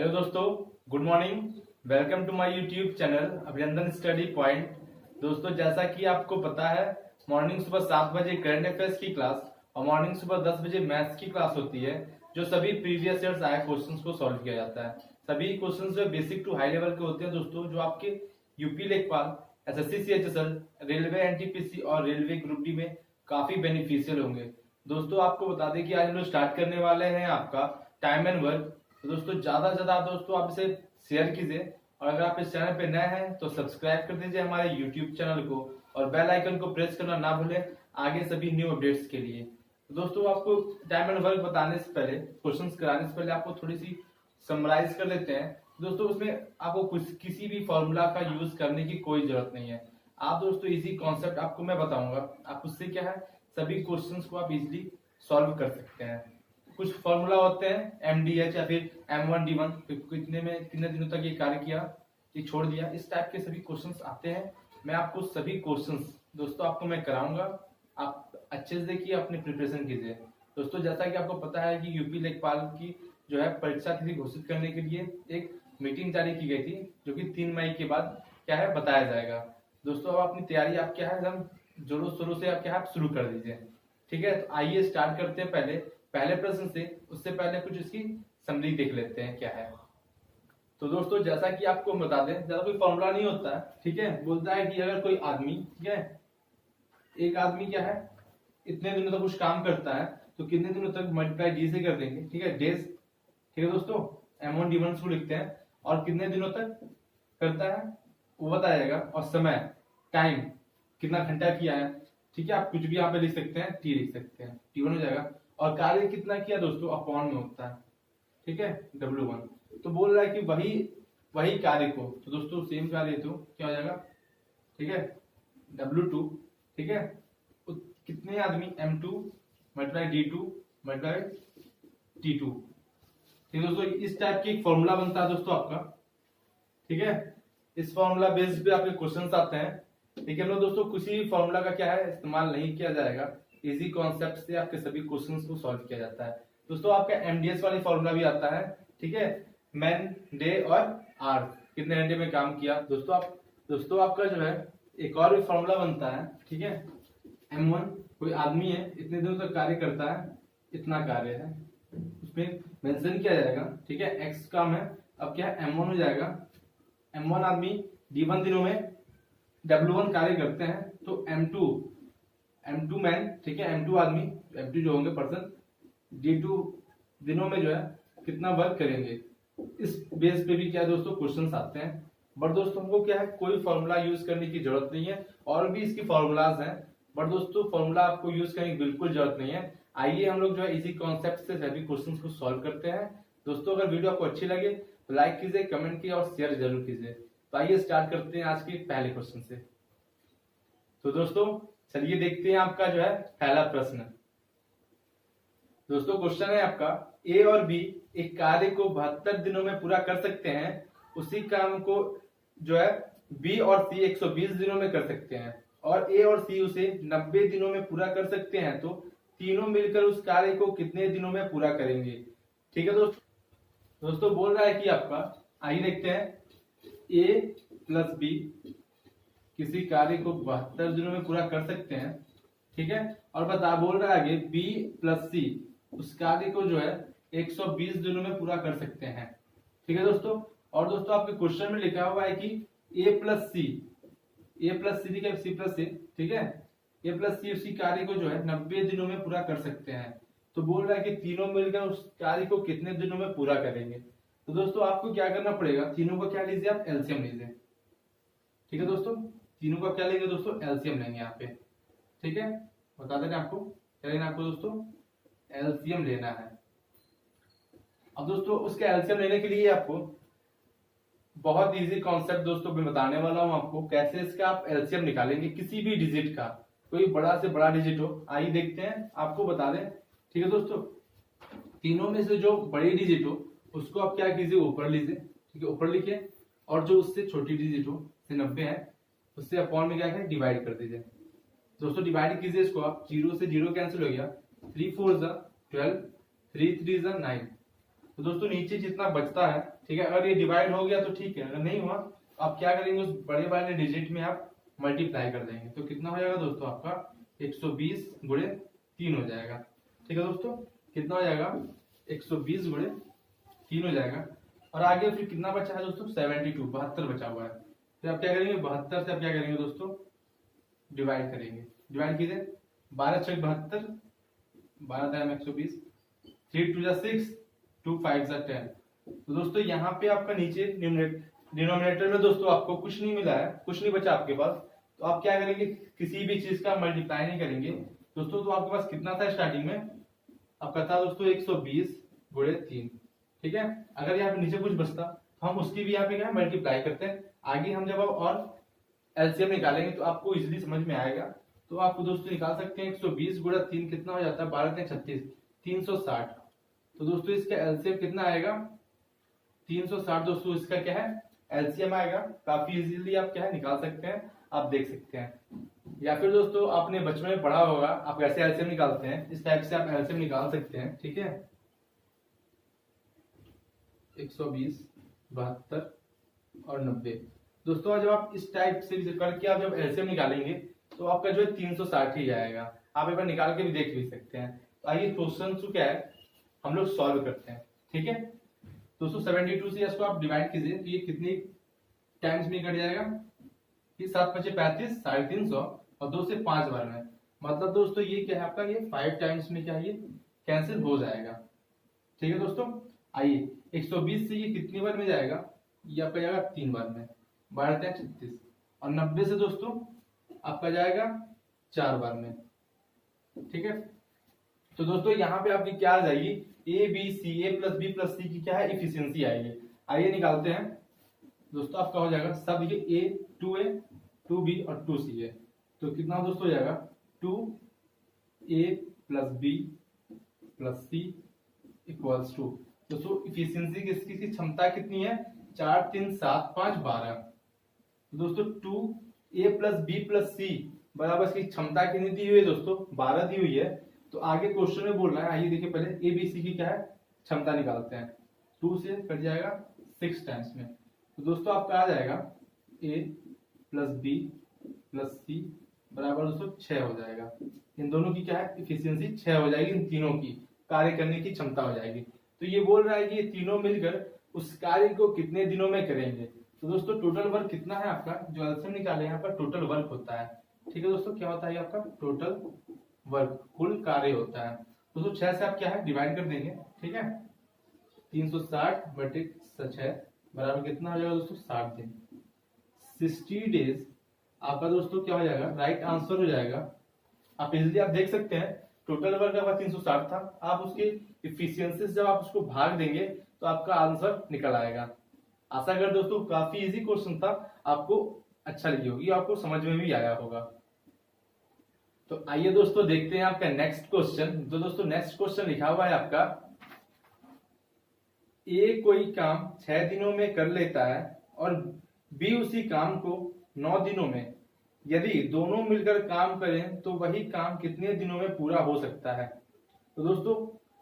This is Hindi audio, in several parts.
हेलो दोस्तों, good morning. Welcome to my YouTube channel Abhinandan study point. दोस्तों, जैसा कि आपको पता है, मॉर्निंग सुबह 7 बजे करंट अफेयर्स की क्लास और मॉर्निंग सुबह 10 बजे मैथ्स की क्लास होती है, जो सभी प्रीवियस ईयर्स आए क्वेश्चंस को सॉल्व किया जाता है। सभी क्वेश्चंस जो बेसिक टू हाई लेवल के होते हैं दोस्तों, जो आपके यूपी लेखपाल, एसएससी सीएचएसएल, रेलवे एनटीपीसी और रेलवे ग्रुप डी में काफी बेनिफिशियल होंगे। दोस्तों, आपको बता दें कि आज हम लोग स्टार्ट करने वाले हैं आपका टाइम एंड वर्क। तो दोस्तों, ज्यादा से ज्यादा दोस्तों आप इसे शेयर कीजिए और अगर आप इस चैनल पे नए हैं तो सब्सक्राइब कर दीजिए हमारे यूट्यूब चैनल को और बेल आइकन को प्रेस करना ना भूलें आगे सभी न्यू अपडेट्स के लिए। तो दोस्तों, आपको टाइम एंड वर्क बताने से पहले, क्वेश्चंस कराने से पहले आपको थोड़ी सी समराइज कर लेते हैं। दोस्तों, उसमें आपको किसी भी फॉर्मूला का यूज करने की कोई जरूरत नहीं है। आप दोस्तों इजी कॉन्सेप्ट आपको मैं बताऊंगा, आप उससे क्या है सभी क्वेश्चंस को आप इजिली सॉल्व कर सकते हैं। कुछ फॉर्मूला होते हैं MDH या फिर M1D1, कितने दिनों तक ये कार्य किया, ये छोड़ दिया, इस टाइप के सभी क्वेश्चंस आते हैं। मैं आपको सभी क्वेश्चंस दोस्तों आपको मैं कराऊंगा, आप अच्छे से देखिए, अपनी प्रिपरेशन कीजिए। दोस्तों, जैसा कि आपको पता है कि यूपी लेखपाल की जो है परीक्षा तिथि घोषित करने के लिए एक मीटिंग जारी की गई थी, जो कि 3 मई के बाद क्या है बताया जाएगा। दोस्तों, अब अपनी तैयारी आप क्या है एकदम जोरों शोरों से आप क्या है शुरू कर दीजिए, ठीक है। तो आइए स्टार्ट करते हैं पहले प्रश्न से। उससे पहले कुछ इसकी समरी देख लेते हैं क्या है। तो दोस्तों, जैसा कि आपको बता दें, ज्यादा कोई फॉर्मूला नहीं होता है, ठीक है। बोलता है कि अगर कोई आदमी, ठीक है, एक आदमी क्या है इतने दिनों तक कुछ काम करता है तो कितने दिनों तक मल्टीप्लाई डी से कर देंगे, ठीक है, डेज, ठीक है दोस्तों। M1D1 को लिखते हैं और कितने दिनों तक करता है वो बताएगा, और समय, टाइम, कितना घंटा किया है, ठीक है। आप कुछ भी यहाँ पे लिख सकते हैं, टी लिख सकते हैं, T1 हो जाएगा। और कार्य कितना किया दोस्तों, अपॉन में होता है, ठीक है, W1। तो बोल रहा है कि वही कार्य को, तो दोस्तों सेम कार्य तो क्या हो जाएगा, ठीक है, W2, ठीक है। कितने आदमी M2 multiply D2 multiply T2, ठीक है दोस्तों। इस टाइप की एक फॉर्मूला बनता है दोस्तों आपका, ठीक है। इस फॉर्मूला बेस्ड पे आपके क्वेश्चंस आते हैं, ठीक है। दोस्तों, किसी भी फॉर्मूला का क्या है इस्तेमाल नहीं किया जाएगा, इजी कॉन्सेप्ट से आपके सभी क्वेश्चंस को सॉल्व किया जाता है। दोस्तों, आपका MDS वाली फॉर्मूला भी आता है, ठीक है, मैन, डे और आवर, कितने घंटे में काम किया। दोस्तों आपका जो है एक और भी फॉर्मूला बनता है, ठीक है। M1 कोई आदमी है, इतने दिनों तक कार्य करता है, इतना कार्य है, उसमें मेंशन किया जाएगा, ठीक है, एक्स काम है। अब क्या है M1 हो जाएगा, M1 आदमी D1 दिनों में W1 कार्य करते हैं, तो M2 मैन, ठीक है, M2 आदमी, M2 जो होंगे पर्सन, D2 दिनों में जो है कितना वर्क करेंगे। इस बेस पे भी क्या दोस्तों क्वेश्चंस आते हैं। बट दोस्तों, हमको क्या है कोई फॉर्मूला यूज करने की जरूरत नहीं है, और भी इसकी फॉर्मूलाज हैं, बट दोस्तों फॉर्मूला आपको यूज करने की बिल्कुल जरूरत नहीं है। आइए हम लोग जो है इसी कॉन्सेप्ट से सभी क्वेश्चंस को सॉल्व करते हैं। दोस्तों, अगर वीडियो आपको अच्छी लगे तो लाइक कीजिए, कमेंट कीजिए और शेयर जरूर कीजिए। तो आइए स्टार्ट करते हैं आज के पहले क्वेश्चन से। तो दोस्तों, चलिए देखते हैं आपका जो है पहला प्रश्न। दोस्तों, क्वेश्चन है आपका, A और B एक कार्य को 72 दिनों में पूरा कर सकते हैं, उसी काम को जो है B और C 120 दिनों में कर सकते हैं, और A और C उसे 90 दिनों में पूरा कर सकते हैं, तो तीनों मिलकर उस कार्य को कितने दिनों में पूरा करेंगे, ठीक है दोस्तों बोल रहा है कि आपका, आइए देखते हैं, A प्लस B किसी कार्य को 72 दिनों में पूरा कर सकते हैं, ठीक है। और बोल रहा है आगे B प्लस C उस कार्य को जो है 120 दिनों में पूरा कर सकते हैं, ठीक है दोस्तों। और दोस्तों, आपके क्वेश्चन में लिखा हुआ है कि A plus C C plus A, ठीक है, A प्लस C उसी कार्य को जो है 90 दिनों में पूरा कर सकते हैं। तो बोल रहा है कि तीनों मिलकर उस कार्य को कितने दिनों में पूरा करेंगे। तो दोस्तों, आपको क्या करना पड़ेगा, तीनों को क्या लीजिए आप एलसीएम लीजिए, ठीक है दोस्तों। तीनों का क्या लेंगे दोस्तों, एलसीएम लेंगे यहाँ पे, ठीक है। बता देना आपको क्या लेना, आपको दोस्तों एलसीएम लेना है। अब दोस्तों, उसके एलसीएम लेने के लिए आपको बहुत इजी कॉन्सेप्ट दोस्तों मैं बताने वाला हूं आपको, कैसे इसका आप एलसीएम निकालेंगे किसी भी डिजिट का, कोई बड़ा से बड़ा डिजिट हो। आइए देखते हैं, आपको बता दें, ठीक है दोस्तों। तीनों में से जो बड़ी डिजिट हो उसको आप क्या कीजिए, ऊपर लीजिए, ठीक है, ऊपर लिखिए, और जो उससे छोटी डिजिट हो, 90 है, उससे अपॉन में क्या है डिवाइड कर दीजिए। दोस्तों, डिवाइड कीजिए इसको आप, 0 से 0 कैंसिल हो गया, 3 4 12, 3 3 9। तो दोस्तों, नीचे जितना बचता है ठीक है, अगर ये डिवाइड हो गया तो ठीक है, अगर नहीं हुआ तो आप क्या करेंगे, उस बड़े वाले डिजिट में आप मल्टीप्लाई कर देंगे। तो कितना हो जाएगा दोस्तों, आपका 120 गुणे 3 हो जाएगा। ठीक है दोस्तों, कितना हो जाएगा, 120 गुणे 3 हो जाएगा। और आगे फिर कितना बचा है दोस्तों, 72, 72 बचा हुआ है। फिर आप क्या करेंगे, 72 से आप क्या करेंगे दोस्तों, डिवाइड करेंगे। डिवाइड कीजिए, 12 छक 72, 12 दाम 120, 3 2 6, 2 5 10। तो दोस्तों यहाँ पे आपका नीचे डिनोमिनेटर में दोस्तों आपको कुछ नहीं मिला है, कुछ नहीं बचा आपके पास, तो आप क्या करेंगे, किसी भी चीज का मल्टीप्लाई नहीं करेंगे दोस्तों। तो आपके पास कितना था स्टार्टिंग में, आपका था दोस्तों 120 गुणे 3। ठीक है, अगर यहाँ पे नीचे कुछ बचता तो हम उसकी भी यहाँ पे क्या मल्टीप्लाई करते हैं। आगे हम जब और एलसीएम निकालेंगे तो आपको इजीली समझ में आएगा। तो आपको दोस्तों निकाल सकते हैं 120 गुणा 3 कितना हो जाता है, 12 36, 360। तो दोस्तों इसका एलसीएम कितना आएगा, 360 दोस्तों इसका क्या है एलसीएम आएगा। काफी इजीली आप क्या है निकाल सकते हैं, आप देख सकते हैं। या फिर दोस्तों आपने बचपन में पढ़ा होगा, आप कैसे एलसीएम निकालते हैं, इस टाइप से आप एलसीएम निकाल सकते हैं। ठीक है, 120, 72 और 90। दोस्तों जब आप इस टाइप से करके आप जब एलसीएम निकालेंगे तो आपका जो है 360 ही आएगा। आप एक बार निकाल के भी देख भी सकते हैं। तो आइए क्वेश्चन को क्या है हम लोग सॉल्व करते हैं। ठीक है दोस्तों, 72 से इसको आप डिवाइड कीजिए तो ये कितनी टाइम्स में कट जाएगा, कि 7 5 35, 350 और 2 से 5 बार में, मतलब दोस्तों ये क्या है आपका, ये 5 टाइम्स में क्या है कैंसिल हो जाएगा। ठीक है दोस्तों, आइए 120 से ये कितनी बार में जाएगा, ये आपका जाएगा 3 बार में, 12 36। और 90 से दोस्तों आपका जाएगा 4 बार में। ठीक है, तो दोस्तों यहाँ पे आपकी क्या आ जाएगी, A B C, A plus B plus C की क्या है इफिशियंसी आएगी। आइए निकालते हैं दोस्तों, आपका हो जाएगा सब ये ए 2a 2b और 2c है। तो कितना दोस्तों हो जाएगा 2a plus B plus C equals to, दोस्तों इफिशियंसी किसकी क्षमता कितनी है, 4 3 7 5 12। दोस्तों 2a प्लस बी प्लस सी बराबर इसकी क्षमता कितनी दी हुई है दोस्तों, 12 दी हुई है। तो आगे क्वेश्चन में बोल रहा है, आइए देखिए पहले ए बी सी की क्या है क्षमता निकालते हैं। 2 से कट जाएगा 6 टाइम्स में, तो दोस्तों आपका आ जाएगा a प्लस बी प्लस सी बराबर दोस्तों 6 हो जाएगा। इन दोनों की क्या है इफिशियंसी 6 हो जाएगी, इन तीनों की कार्य करने की क्षमता हो जाएगी। तो ये बोल रहा है कि ये तीनों मिलकर उस कार्य को कितने दिनों में करेंगे। तो दोस्तों टोटल वर्क कितना है आपका, जो एलसीएम निकाले यहाँ पर टोटल वर्क होता है। ठीक है दोस्तों, क्या होता है आपका टोटल वर्क, कुल कार्य होता है। दोस्तों 6 से आप क्या है डिवाइड कर देंगे। ठीक है, 360 बटे 6 बराबर कितना हो जाएगा दोस्तों 60 दिन, 60 डेज आपका दोस्तों क्या हो जाएगा, राइट आंसर हो जाएगा। आप इजिली आप देख सकते हैं टोटल वर्क आपका 360 था, आप उसके इफिशियंसी जब आप उसको भाग देंगे तो आपका आंसर निकल आएगा। आशा कर दोस्तों काफी इजी क्वेश्चन था, आपको अच्छा लगी होगी, आपको समझ में भी आया होगा। तो आइए दोस्तों देखते हैं आपका नेक्स्ट क्वेश्चन। तो दोस्तों नेक्स्ट क्वेश्चन लिखा हुआ है आपका, ए कोई काम 6 दिनों में कर लेता है और बी उसी काम को 9 दिनों में, यदि दोनों मिलकर काम करें तो वही काम कितने दिनों में पूरा हो सकता है। तो दोस्तों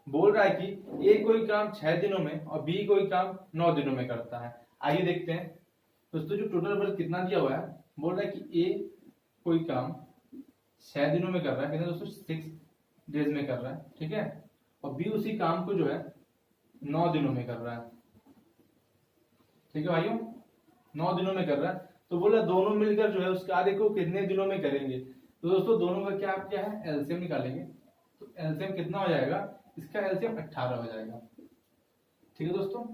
बोल रहा है कि ए कोई काम 6 दिनों में और बी कोई काम 9 दिनों में करता है। आइए देखते हैं दोस्तों जो टोटल वर्क कितना दिया हुआ है, बोल रहा है कि ए कोई काम 6 दिनों में कर रहा है, कितने दोस्तों 6 डेज में कर रहा है। ठीक है, और बी उसी काम को जो है 9 दिनों में कर रहा है। ठीक है भाइयों, 9 दिनों में कर रहा है। तो बोला दोनों मिलकर जो है उस कार्य को कितने दिनों में करेंगे। तो दोस्तों दोनों का क्या है एलसीएम निकालेंगे। तो एलसीएम कितना हो जाएगा, इसका एलसीएम 18 हो जाएगा। ठीक है दोस्तों,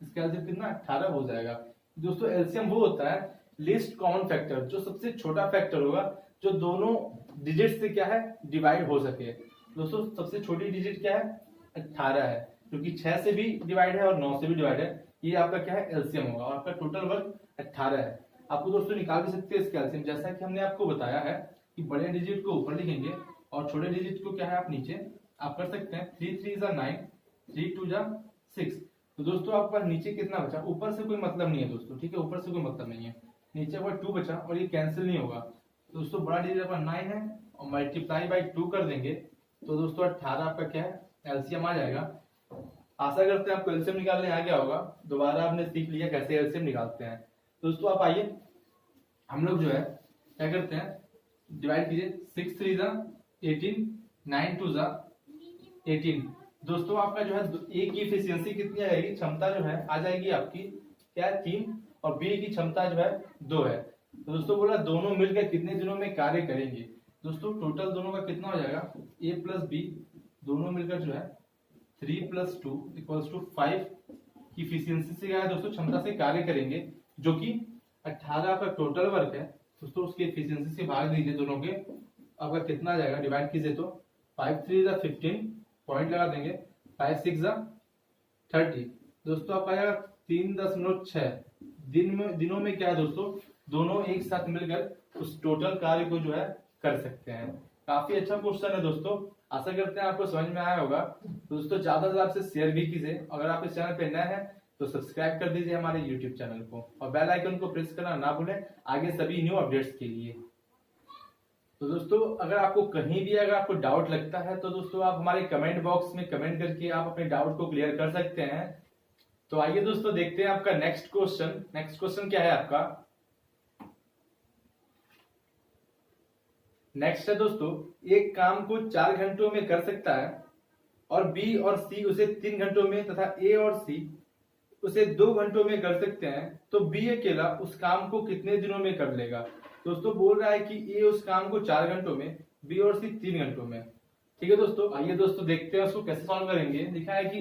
इसका एलसीएम कितना 18 हो जाएगा। दोस्तों एलसीएम वो होता है लीस्ट कॉमन फैक्टर, जो सबसे छोटा फैक्टर होगा जो दोनों डिजिट से क्या है डिवाइड हो सके। दोस्तों सबसे छोटी डिजिट क्या है 18 है, क्योंकि 6 से भी डिवाइड है और 9 से भी डिवाइड है। ये आपका क्या है एलसीएम होगा और आपका टोटल वर्क 18 है। आपको दोस्तों निकाल भी सकते हैं इसका एलसीएम, जैसा कि हमने आपको बताया है कि बड़े डिजिट को ऊपर लिखेंगे और छोटे डिजिट को क्या है आप नीचे आप कर सकते हैं। 3 3 जा 9, 3 2 जा 6। तो दोस्तों आपके पास नीचे कितना बचा, ऊपर से कोई मतलब नहीं है दोस्तों। ठीक है, ऊपर से कोई मतलब नहीं है, नीचे पर 2 बचा और ये कैंसिल नहीं होगा। तो दोस्तों बड़ा डिजिट आपका 9 है और मल्टीप्लाई बाई 2 कर देंगे तो दोस्तों 18 आपका क्या है एलसीएम आ जाएगा। आशा करते हैं आपको एलसीएम निकालने आ गया होगा। दोबारा आपने सीख लिया कैसे एलसीएम निकालते हैं। दोस्तों आप आइए, हम लोग जो है क्या करते हैं, डिवाइड कीजिए। 6 3 जा 18, 9 2 जा 18। दोस्तों आपका जो है ए की एफिशिएंसी कितनी आएगी, क्षमता जो है आ जाएगी आपकी क्या है 3, और बी की क्षमता जो है 2 है। तो दोस्तों बोला दोनों मिलकर कितने दिनों में कार्य करेंगे। दोस्तों टोटल दोनों का कितना हो जाएगा, ए प्लस बी दोनों मिलकर जो है 3 + 2 = 5 की एफिशिएंसी से क्या है दोस्तों, क्षमता से कार्य करेंगे, जो कि 18 का टोटल वर्क है। दोस्तों उसकी एफिशिएंसी से भाग दीजिए दोनों के, आपका कितना आ जाएगा, डिवाइड कीजिए तो 5 3 जा 15, पॉइंट लगा देंगे, 5 6 जा 30। दोस्तों आपका आएगा 3.6 दिनों में क्या है दोस्तों, दोनों एक साथ मिलकर उस टोटल कार्य को जो है कर सकते हैं। काफी अच्छा क्वेश्चन है दोस्तों, आशा करते हैं आपको समझ में आया होगा। दोस्तों ज्यादा से ज्यादा शेयर भी कीजिए। अगर आप इस चैनल पे नए हैं तो सब्सक्राइब कर दीजिए हमारे यूट्यूब चैनल को, और बेल आइकन को प्रेस करना ना भूलें आगे सभी न्यू अपडेट्स के लिए। तो दोस्तों अगर आपको कहीं भी अगर आपको डाउट लगता है तो दोस्तों आप हमारे कमेंट बॉक्स में कमेंट करके आप अपने डाउट को क्लियर कर सकते हैं। तो आइए दोस्तों देखते हैं आपका नेक्स्ट क्वेश्चन। नेक्स्ट क्वेश्चन क्या है आपका, नेक्स्ट है दोस्तों, एक काम को 4 घंटों में कर सकता है और बी और सी उसे 3 घंटों में तथा ए और सी उसे 2 घंटों में कर सकते हैं, तो बी अकेला उस काम को कितने दिनों में कर लेगा। दोस्तों बोल रहा है कि ए उस काम को 4 घंटों में, बी और सी 3 घंटों में। ठीक है दोस्तों, आइए दोस्तों देखते हैं उसको कैसे सॉल्व करेंगे। लिखा है कि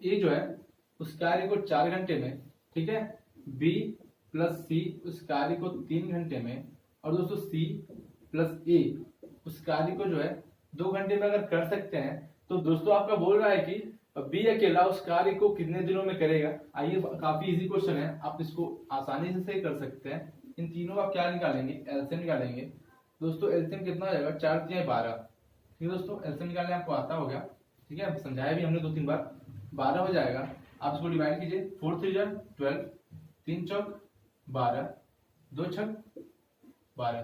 ए जो है उस कार्य को 4 घंटे में, ठीक है, बी प्लस सी उस कार्य को 3 घंटे में, और दोस्तों सी प्लस ए उस कार्य को जो है 2 घंटे में अगर कर सकते हैं, तो दोस्तों आपका बोल रहा है कि बी अकेला उस कार्य को कितने दिनों में करेगा। आइए काफी इजी क्वेश्चन है, आप इसको आसानी से कर सकते हैं। इन तीनों का क्या निकालेंगे, एलसीएम निकालेंगे। दोस्तों एलसीएम कितना हो जाएगा, 4 3 12। ठीक है दोस्तों, एलसीएम निकालने आपको आता हो गया, ठीक है, समझाया भी हमने 2-3 बार। 12 हो जाएगा, आप इसको डिवाइड कीजिए। 4 3 जा 12, 3 चौक 12, 2 छक 12।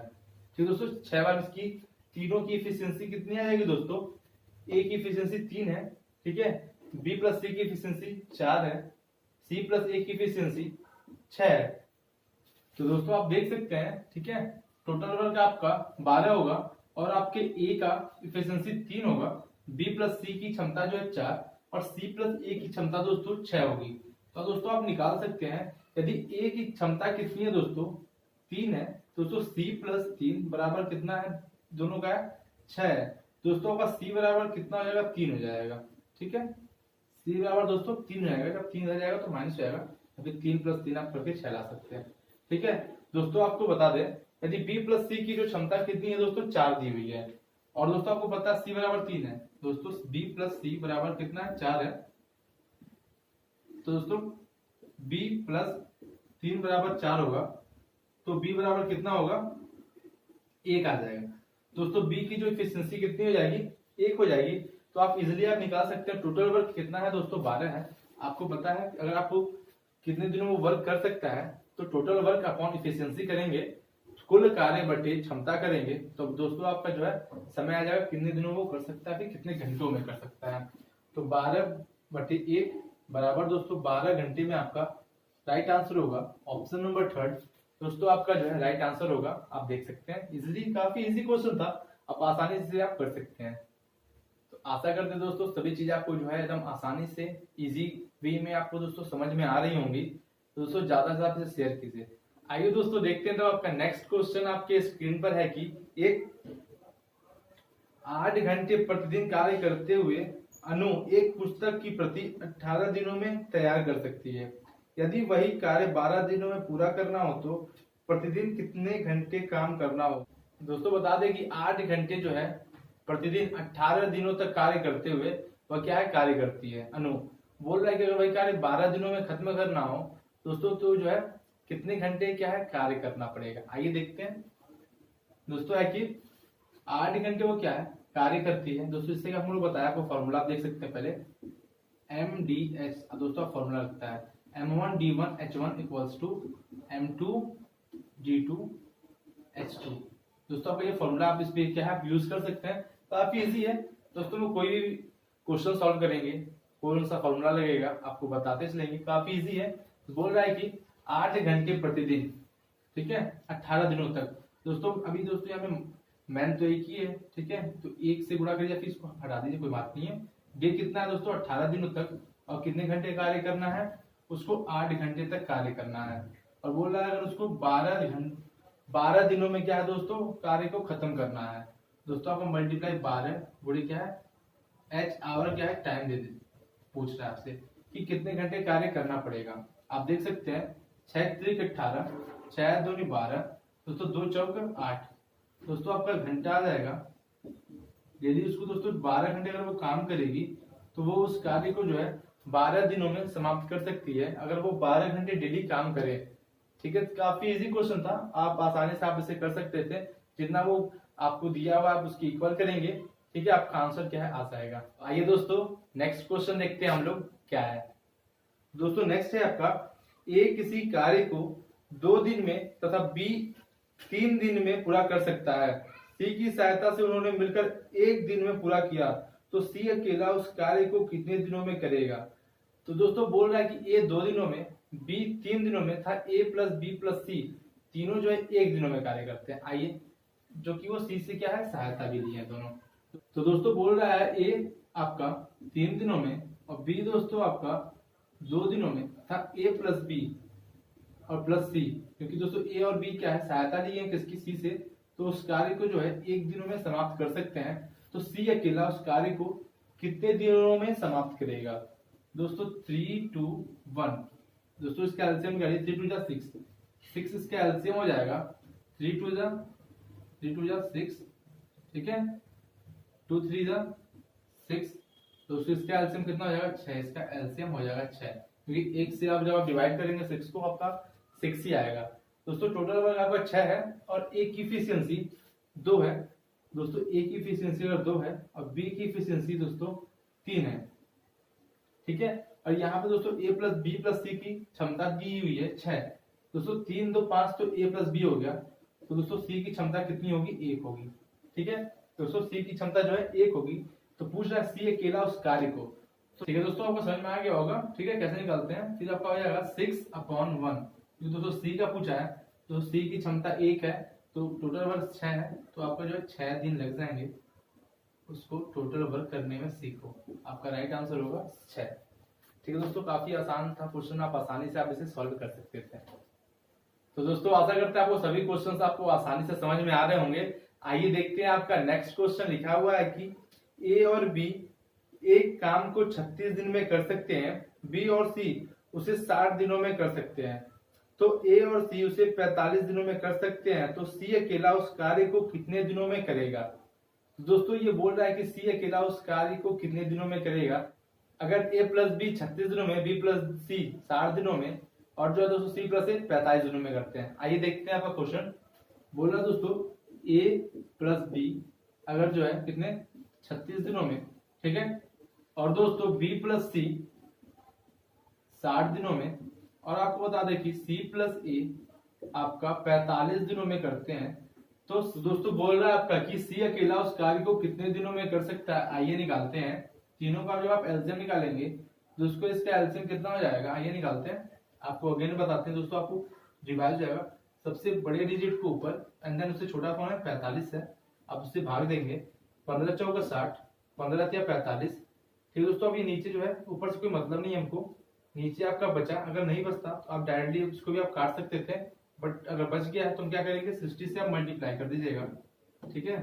ठीक दोस्तों, 6 बार इसकी तीनों की एफिशिएंसी कितनी आएगी दोस्तों, ए की एफिशिएंसी 3 है, ठीक है, बी प्लस सी की एफिशिएंसी 4 है, सी प्लस ए की एफिशिएंसी 6 है। तो दोस्तों आप देख सकते हैं, ठीक है, टोटल वर्क आपका 12 होगा और आपके ए का एफिशिएंसी 3 होगा, बी प्लस सी की क्षमता जो है 4 और सी प्लस ए की क्षमता दोस्तों 6 होगी। तो दोस्तों आप निकाल सकते हैं, यदि ए की क्षमता कितनी है दोस्तों 3 है, दोस्तों सी प्लस 3 बराबर कितना है, दोनों का 6 है। दोस्तों आपका सी बराबर कितना हो जाएगा, 3 हो जाएगा। ठीक है, सी बराबर दोस्तों 3 हो जाएगा, जब 3 हो जाएगा तो माइनस हो जाएगा, अभी 3 + 3 आप करके 6 ला सकते हैं। ठीक है दोस्तों, आपको बता दें यदि बी प्लस सी की जो क्षमता कितनी है दोस्तों 4 दी हुई है, और दोस्तों आपको पता है सी बराबर 3 है, दोस्तों बी प्लस सी बराबर कितना है 4 है। तो दोस्तों बी प्लस 3 बराबर 4 होगा, तो बी बराबर कितना होगा, 1 आ जाएगा। दोस्तों बी की जो एफिशिएंसी कितनी हो जाएगी, 1 हो जाएगी। तो आप इजिली आप निकाल सकते हैं टोटल वर्क कितना है दोस्तों 12 है। आपको पता है अगर आपको कितने दिनों में वर्क कर सकता है, तो टोटल वर्क अपॉन एफिशिएंसी करेंगे, कुल कार्य बटे क्षमता करेंगे, तो दोस्तों आपका जो है समय आ जाएगा कितने दिनों में वो कर सकता है, फिर कितने घंटों में कर सकता है। तो 12/1 बराबर दोस्तों 12 घंटे में आपका राइट आंसर होगा ऑप्शन नंबर 3 दोस्तों, आपका जो है राइट आंसर होगा। आप देख सकते हैं इजिली, काफी इजी क्वेश्चन था, आप आसानी से आप कर सकते हैं। तो आशा करते हैं दोस्तों सभी चीज आपको जो है एकदम आसानी से इजी वे में आपको दोस्तों समझ में आ रही होंगी। तो दोस्तों ज्यादा से ज्यादा शेयर कीजिए। आइए दोस्तों देखते हैं, तो आपका नेक्स्ट क्वेश्चन आपके स्क्रीन पर है कि एक 8 घंटे प्रतिदिन कार्य करते हुए अनु एक पुस्तक की प्रति 18 दिनों में तैयार कर सकती है। यदि वही कार्य 12 दिनों में पूरा करना हो तो प्रतिदिन कितने घंटे काम करना हो। दोस्तों बता दें कि 8 घंटे जो है प्रतिदिन 18 दिनों तक कार्य करते हुए वह क्या है कार्य करती है। अनु बोल रहा है कि अगर वही कार्य 12 दिनों में खत्म करना हो दोस्तों, तो जो है कितने घंटे क्या है कार्य करना पड़ेगा। आइए देखते हैं दोस्तों, है कि 8 घंटे वो क्या है कार्य करती है। दोस्तों इससे हम लोग बताया, आपको फॉर्मूला आप देख सकते हैं पहले, MDH दोस्तों फॉर्मूला लगता है M1D1H1 = M2D2H2। दोस्तों आपका ये फॉर्मूला आप इस पे क्या है आप यूज कर सकते हैं, काफी इजी है दोस्तों। लोग कोई भी क्वेश्चन सॉल्व करेंगे कौन सा फॉर्मूला लगेगा आपको बताते चलेंगे, काफी इजी है। बोल रहा है कि 8 घंटे प्रतिदिन, ठीक है, 18 दिनों तक। दोस्तों अभी दोस्तों यहाँ पे मैन तो एक ही है, ठीक है, तो एक से गुणा करिए, फिर इसको हटा दीजिए, कोई बात नहीं है। ये कितना है दोस्तों 18 दिनों तक, और कितने घंटे कार्य करना है उसको 8 घंटे तक कार्य करना है। और बोल रहा है अगर उसको 12 दिनों में क्या है दोस्तों कार्य को खत्म करना है। दोस्तों आपको मल्टीप्लाई 12 गुणे क्या है एच आवर क्या है टाइम दे दे, पूछ रहा है आपसे कि कितने घंटे कार्य करना पड़ेगा। आप देख सकते हैं 6 त्रिक 18, 6 दूनी 12, दोस्तों 2 चौक 8। दोस्तों आपका घंटा आ जाएगा। यदि उसको दोस्तों 12 घंटे अगर वो काम करेगी तो वो उस कार्य को जो है 12 दिनों में समाप्त कर सकती है, अगर वो 12 घंटे डेली काम करे। ठीक है, काफी इजी क्वेश्चन था, आप आसानी से आप इसे कर सकते थे। जितना वो आपको दिया हुआ आप उसकी इक्वल करेंगे, ठीक है, आपका आंसर क्या है आ जाएगा। आइए दोस्तों नेक्स्ट क्वेश्चन देखते हैं हम लोग क्या है। दोस्तों नेक्स्ट है आपका ए किसी कार्य को 2 दिन में तथा बी 3 दिन में पूरा कर सकता है। सी की सहायता से उन्होंने मिलकर 1 दिन में पूरा किया, तो सी अकेला उस कार्य को कितने दिनों में करेगा। तो दोस्तों बोल रहा है कि ए 2 दिनों में, बी 3 दिनों में था, ए प्लस बी प्लस सी तीनों जो है 1 दिनों में कार्य करते हैं। आइए, जो कि वो सी से क्या है सहायता भी ली है दोनों। तो दोस्तों बोल रहा है ए आपका 3 दिनों में और बी दोस्तों आपका 2 दिनों में था, ए प्लस बी और प्लस सी, क्योंकि दोस्तों ए और बी क्या है सहायता ली है किसकी सी से, तो उस कार्य को जो है 1 दिनों में समाप्त कर सकते हैं। तो सी अकेला उस कार्य को कितने दिनों में समाप्त करेगा। दोस्तों 3 2 1, दोस्तों इसका एलसीएम करिए, 3 2 जा 6, 6 इसका एलसीएम हो जाएगा, 3 2 जा 6, ठीक है, 2 3 जा 6। दोस्तों इसका एलसीएम कितना हो जाएगा 6, इसका एलसीएम हो जाएगा 6, क्योंकि 1 से आप जब आप डिवाइड करेंगे 6 को आपका 6 ही आएगा। दोस्तों टोटल वर्क आपका 6 है और ए की इफिशियंसी 2 है। दोस्तों ए की इफिशियंसी अगर 2 है और बी की इफिशियंसी दोस्तों 3 है, ठीक है। और यहाँ पे दोस्तों ए प्लस बी प्लस सी की क्षमता दी हुई है 6। दोस्तों 3 2 5 तो ए प्लस बी हो गया, तो दोस्तों सी की क्षमता कितनी होगी 1 होगी, ठीक है। दोस्तों सी की क्षमता जो है 1 होगी, तो पूछ रहा है सी अकेला उस कार्य को। ठीक है दोस्तों आपको समझ में आ गया होगा, ठीक है, कैसे निकालते हैं। फिर आपका हो जाएगा 6/1, जो दोस्तों सी का पूछा है, तो सी की क्षमता 1 है, तो टोटल वर्क 6 है, तो आपका जो है 6 दिन लग जाएंगे उसको टोटल वर्क करने में सी को। आपका राइट आंसर होगा 6। ठीक है दोस्तों, काफी आसान था क्वेश्चन, आप आसानी से आप इसे सॉल्व कर सकते थे। तो दोस्तों आशा करते हैं आपको सभी क्वेश्चंस आपको आसानी से समझ में आ रहे होंगे। आइए देखते हैं आपका नेक्स्ट क्वेश्चन। लिखा हुआ है कि ए और बी एक काम को 36 दिन में कर सकते हैं, बी और सी उसे 60 दिनों में कर सकते हैं। तो ए और सी उसे 45 दिनों में कर सकते हैं, तो सी अकेला उस कार्य को कितने दिनों में करेगा। दोस्तों ये बोल रहा है कि सी अकेला उस कार्य को कितने दिनों में करेगा। अगर ए प्लस बी 36 दिनों में, बी प्लस सी 60 दिनों में, और जो है दोस्तों सी प्लस ए 45 दिनों में करते हैं। आइए देखते हैं आपका क्वेश्चन। बोल रहा है दोस्तों ए प्लस बी अगर जो है कितने 36 दिनों में, ठीक है, और दोस्तों बी प्लस सी 60 दिनों में, और आपको बता दें कि सी प्लस ए आपका 45 दिनों में करते हैं। तो दोस्तों बोल रहा है आपका कि सी अकेला उस कार्य को कितने दिनों में कर सकता है। आइए निकालते हैं, तीनों का जब आप एलसीएम निकालेंगे दोस्तों इसका एलसीएम कितना हो जाएगा। आइए निकालते हैं, आपको अगेन बताते हैं दोस्तों, आपको रिवाइज जाएगा। सबसे बड़े डिजिट को ऊपर एंड देन उससे छोटा कौन है 45 है, आप उससे भाग देंगे, 15 चौका 60, 15 या 45। ठीक है दोस्तों, अब ये नीचे जो है ऊपर से कोई मतलब नहीं है हमको, नीचे आपका बचा, अगर नहीं बचता तो आप डायरेक्टली उसको भी आप काट सकते थे, बट अगर बच गया है तो हम क्या करेंगे 60 से आप मल्टीप्लाई कर दीजिएगा, ठीक है।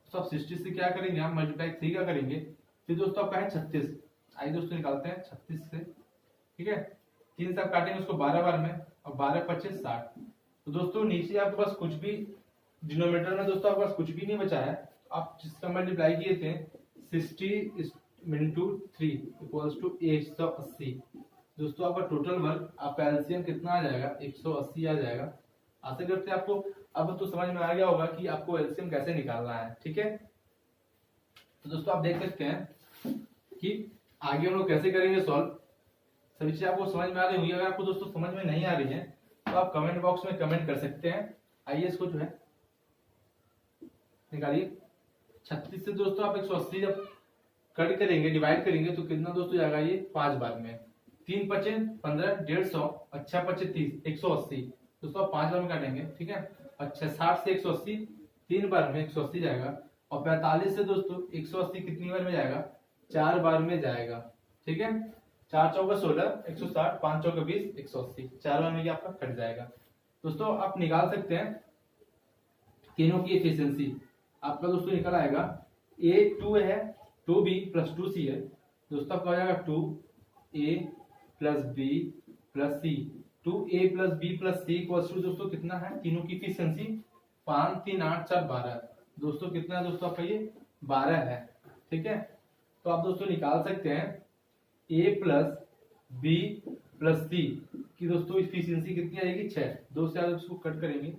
तो आप 60 से क्या करेंगे आप मल्टीप्लाई 3 का करेंगे, फिर दोस्तों आपका है 36। आइए दोस्तों निकालते हैं 36 से, ठीक है, 3 से आप काटेंगे उसको 12 बार में, और 12 25 60। तो दोस्तों नीचे आपके पास कुछ भी डिनोमिनेटर में दोस्तों आपके पास कुछ भी नहीं बचा है, आप जिसका मल्टीप्लाई किए थे 60 इंटू 3 इक्वल्स टू 180। दोस्तों आपका टोटल वर्क आपका एलसीएम कितना आ जाएगा 180 आ जाएगा। आशा करते हैं आपको अब तो समझ में आ गया होगा कि आपको एलसीएम कैसे निकालना है, ठीक है। तो दोस्तों आप देख सकते हैं कि आगे हम लोग कैसे करेंगे सॉल्व। सभी चीजें आपको समझ में आ रही होंगी। अगर आपको दोस्तों समझ में नहीं आ रही है तो आप कमेंट बॉक्स में कमेंट कर सकते हैं। आइए इसको जो है निकालिए। 36 से दोस्तों आप 180 जब कट करेंगे, डिवाइड करेंगे तो कितना दोस्तों जाएगा ये 5 बार में। 3 पचे 15, 150, अच्छा पचे 30, 180 दोस्तों, 5 बार में काटेंगे, ठीक है। अच्छा 60 से 180 3 बार में 180 जाएगा, और 45 से दोस्तों 180 कितनी बार में जाएगा, 4 बार में जाएगा, ठीक है। 4 चौका 16, 160, 5 चौका 20, 180, 4 बार में ये आपका कट जाएगा। दोस्तों आप निकाल सकते हैं तीनों की एफिशिएंसी, आपका दोस्तों निकल आएगा A 2 है, 2B प्लस 2C है दोस्तों, आपका हो जाएगा 2A plus B plus C। 2A plus B plus C equals to दोस्तों कितना है, तीनों की एफिशिएंसी 5 3 8 4 12 दोस्तों, कितना है दोस्तों आपका ये 12 है, ठीक है। तो आप दोस्तों निकाल सकते हैं A plus B plus C की दोस्तों एफिशिएंसी कितनी आएगी, 6। 2 से आप उसको कट करेंगे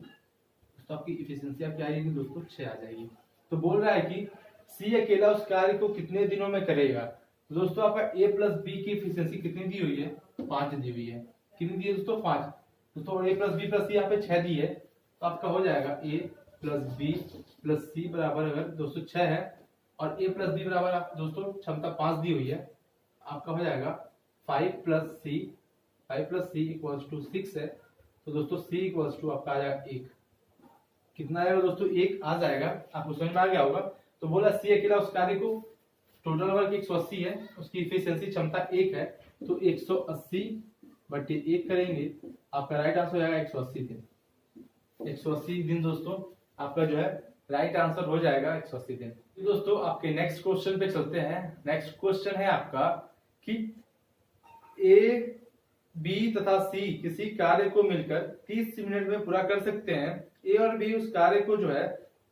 तो आपकी एफिशिएंसी क्या आएगी दोस्तों, 6 आ जाएगी। तो बोल रहा है कि C अकेला उस कार्य को कितने दिनों में करेगा। तो दोस्तों आपका A प्लस B की एफिशिएंसी कितनी दी हुई है, 5 दी हुई है। कितनी दी है दोस्तों, 5 दोस्तों, A plus B plus C यहाँ पे 6 दी है, तो आपका हो जाएगा A plus B plus C बराबर अगर दोस्तों 6 है, और A प्लस B बराबर आप दोस्तों क्षमता 5 दी हुई है, आपका हो जाएगा 5 प्लस C इक्वल्स टू 6 है। तो दोस्तों C इक्वल्स टू आपका आ जाएगा 1, कितना आएगा दोस्तों, 1 आ जाएगा। आपको समझ में आ गया होगा। तो बोला C अकेला उस कार्य को, टोटल वर्क 180 है, उसकी एफिशिएंसी क्षमता 1 है, तो 180 बटे 1 करेंगे, आपका राइट आंसर हो जाएगा 180 दिन। 180 दिन दोस्तों आपका जो है राइट आंसर हो जाएगा 180 दिन। तो दोस्तों आपके नेक्स्ट क्वेश्चन पे चलते हैं। नेक्स्ट क्वेश्चन है आपका कि A, B तथा C किसी कार्य को मिलकर 30 मिनट में पूरा कर सकते हैं। A और B उस कार्य को जो है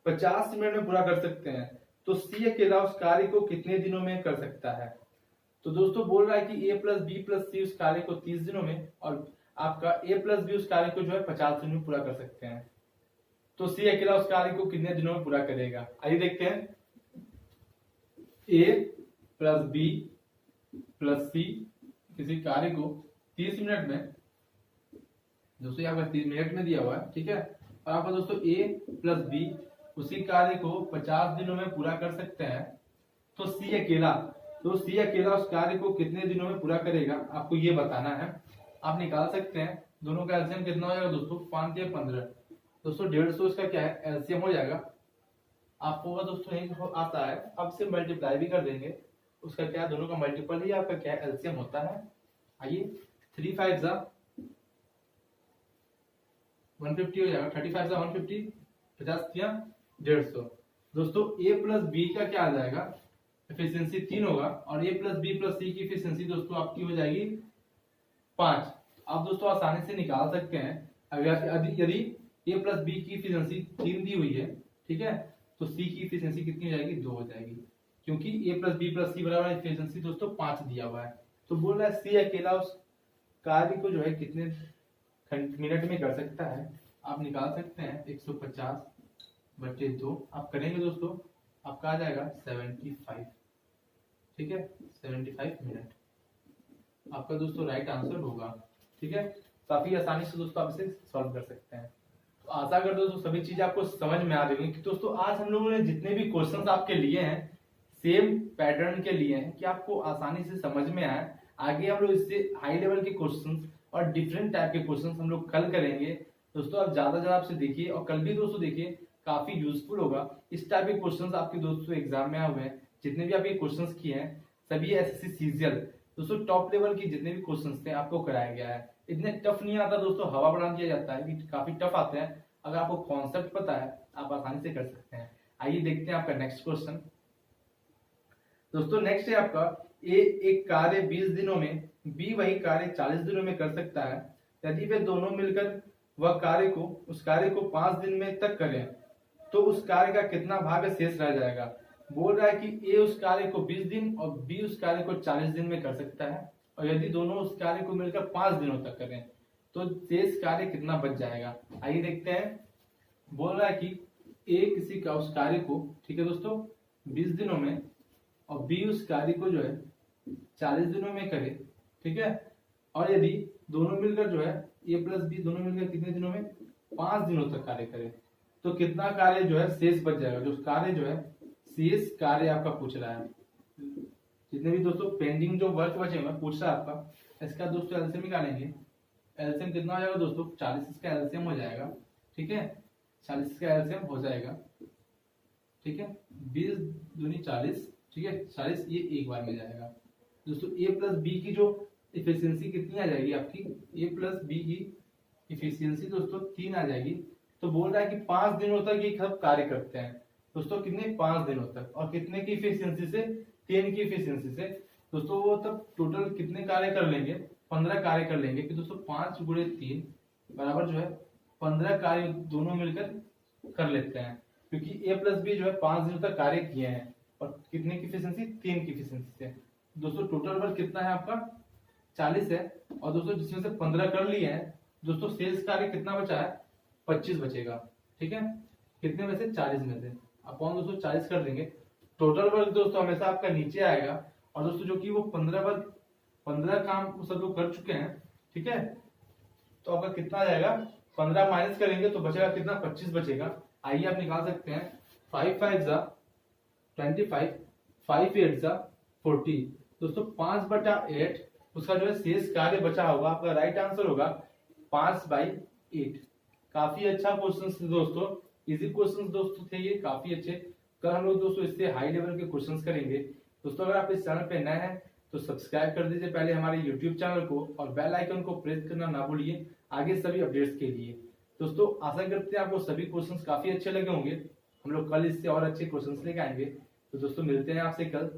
50 मिनट में पूरा कर सकते हैं, तो C अकेला उस कार्य को कितने दिनों में कर सकता है। तो दोस्तों बोल रहा है कि A plus B plus C उस कार्य को 30 दिनों में, और आपका A प्लस B उस कार्य को जो है 50 दिनों में पूरा कर सकते हैं। तो C अकेला उस कार्य को कितने दिनों में पूरा करेगा। आइए देखते हैं। A plus B plus C किसी कार्य को 30 मिनट में, दोस्तों यहाँ पर 30 मिनट में दिया हुआ है, ठीक है। और आपका दोस्तों A प्लस B उसी कार्य को 50 दिनों में पूरा कर सकते हैं, तो C अकेला उस कार्य को कितने दिनों में पूरा करेगा, आपको ये बताना है। आप निकाल सकते हैं, दोनों का एलसीएम कितना हो जाएगा दोस्तों, 5 या 15 दोस्तों, 150 उसका क्या है एलसीएम हो जाएगा। आपको दोस्तों नहीं आता है, अब से मल्टीप्लाई भी कर देंगे, उसका क्या दोनों का मल्टीपल ही आपका क्या एलसीएम होता है। आइए 3 5 जा 150 हो जाएगा, 35 जा 150, 50 या 150 दोस्तों। A प्लस B का क्या आ जाएगा, एफिशिएंसी 3 होगा, और A plus B plus C की एफिशिएंसी दोस्तों आपकी हो जाएगी 5। आप दोस्तों आसानी से निकाल सकते हैं। अगर यदि A प्लस B की एफिशिएंसी 3 दी हुई है, ठीक है, तो C की एफिशिएंसी कितनी हो जाएगी, 2 हो जाएगी, क्योंकि A plus B plus C बराबर एफिशिएंसी दोस्तों 5 दिया हुआ है। तो बोल रहा है C अकेला उस कार्य को जो है कितने मिनट में कर सकता है। आप निकाल सकते हैं 150 बटे 2 आप करेंगे दोस्तों, आपका आ जाएगा 75, ठीक है, 75 मिनट आपका दोस्तों राइट आंसर होगा, ठीक है। काफी आसानी से दोस्तों आप इसे सॉल्व कर सकते हैं। तो आशा करते हो दोस्तों सभी चीजें आपको समझ में आ रही होंगी। दोस्तों आज हम लोगों ने जितने भी क्वेश्चंस आपके लिए हैं सेम पैटर्न के लिए हैं कि आपको आसानी से समझ में आए। आगे हम लोग इससे हाई लेवल के क्वेश्चंस और डिफरेंट टाइप के क्वेश्चंस हम लोग कल करेंगे। दोस्तों आप ज्यादा आपसे देखिए, और कल भी दोस्तों देखिए, काफी यूजफुल होगा। इस टाइप के क्वेश्चंस आपके दोस्तों एग्जाम में आए हुए हैं, जितने भी आप ये क्वेश्चंस किए हैं सभी एसएससी सीजीएल दोस्तों टॉप लेवल की जितने भी क्वेश्चंस थे आपको कराया गया है। इतने टफ नहीं आता दोस्तों, हवा बढ़ा दिया जाता है कि काफी टफ आते हैं। अगर आपको कॉन्सेप्ट पता है आप आसानी से कर सकते हैं। आइए देखते हैं आपका नेक्स्ट क्वेश्चन। दोस्तों नेक्स्ट है आपका ए एक कार्य 20 दिनों में, बी वही कार्य 40 दिनों में कर सकता है। यदि वे दोनों मिलकर उस कार्य को 5 दिन में तक करें तो उस कार्य का कितना भाग शेष रह जाएगा। बोल रहा है कि ए उस कार्य को 20 दिन और बी उस कार्य को 40 दिन में कर सकता है, और यदि दोनों उस कार्य को मिलकर 5 दिनों तक करें तो शेष कार्य कितना बच जाएगा। आइए देखते हैं। बोल रहा है कि ए किसी का उस कार्य को, ठीक है दोस्तों, 20 दिनों में, और बी उस कार्य को जो है 40 दिनों में करे, ठीक है, और यदि दोनों मिलकर जो है ए प्लस बी दोनों मिलकर कितने दिनों में 5 दिनों तक कार्य करे तो कितना कार्य जो है शेष बच जाएगा। जो कार्य जो है शेष कार्य आपका पूछ रहा है, जितने भी दोस्तों पेंडिंग जो वर्क बचे हुए पूछ रहा है आपका, इसका दोस्तों एलसीएम निकालेंगे। एलसीएम कितना हो जाएगा दोस्तों, 40 इसका एलसीएम हो जाएगा, ठीक है, 40 इसका एलसीएम हो जाएगा, ठीक है, 20 दूनी 40, ठीक है, 40 ये एक बार में जाएगा दोस्तों। ए प्लस बी की जो इफिशियंसी कितनी आ जाएगी आपकी, ए प्लस बी की इफिशियंसी दोस्तों 3 आ जाएगी। तो बोल रहा है कि 5 दिनों तक ये सब कार्य करते हैं दोस्तों, कितने 5 दिनों तक, और कितने की इफिशियंसी से, 10 की इफिशियंसी से दोस्तों। वो तब टोटल कितने कार्य कर लेंगे, 15 कार्य कर लेंगे कि दोस्तों 5 गुणे 3 बराबर जो है 15 कार्य दोनों मिलकर कर लेते हैं, क्योंकि ए प्लस बी जो है 5 दिनों तक कार्य किए हैं, और कितने की इफिशियंसी, 3 की इफिशियंसी से दोस्तों। टोटल वर्क कितना है आपका 40 है, और दोस्तों जिसमें से 15 कर लिए हैं दोस्तों, शेष कार्य कितना बचा है, 25 बचेगा, ठीक है, कितने में से, 40 में से अपॉन दोस्तों 40 कर देंगे। टोटल वर्क दोस्तों हमेशा आपका नीचे आएगा, और दोस्तों जो कि वो 15 काम वो सब लोग कर चुके हैं, ठीक है, तो आपका कितना आ जाएगा, 15 माइनस करेंगे तो बचेगा कितना, 25 बचेगा। आइए आप निकाल सकते हैं, 5 5 जा 25, 5 8 जा 40 दोस्तों, 5/8 उसका जो है शेष कार्य बचा होगा, आपका राइट आंसर होगा 5/8। काफी अच्छा क्वेश्चन दोस्तों, इजी क्वेश्चन दोस्तों थे ये, काफी अच्छे। कल हम लोग दोस्तों इससे हाई लेवल के क्वेश्चंस करेंगे दोस्तों। अगर आप इस चैनल पे नए हैं तो सब्सक्राइब कर दीजिए पहले हमारे यूट्यूब चैनल को, और बेल आइकन को प्रेस करना ना भूलिए आगे सभी अपडेट्स के लिए। दोस्तों आशा करते हैं आपको सभी क्वेश्चंस काफी अच्छे लगे होंगे। हम लोग कल इससे और अच्छे क्वेश्चंस लेके आएंगे। तो दोस्तों मिलते हैं आपसे कल।